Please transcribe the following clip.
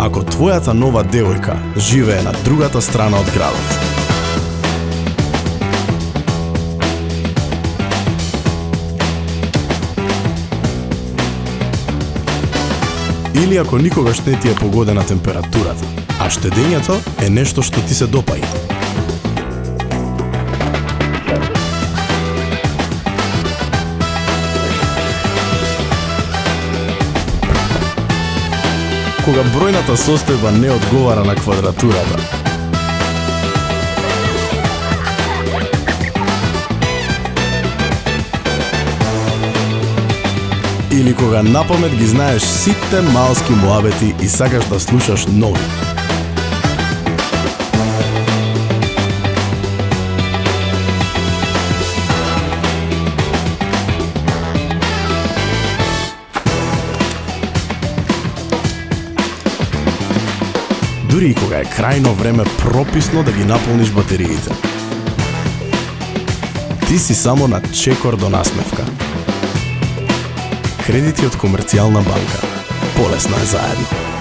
ако твојата нова девојка живее на другата страна од градот. Или ако никогаш не ти е погодена температурата, а штедењето е нешто што ти се допаѓа. Кога бројната состојба не одговара на квадратурата. Или кога напамет ги знаеш сите малски муабети и сакаш да слушаш нови. Дури и кога е крајно време прописно да ги наполниш батериите. Ти си само на чекор до насмевка. Кредити од Комерцијална банка. Полесно е заедно.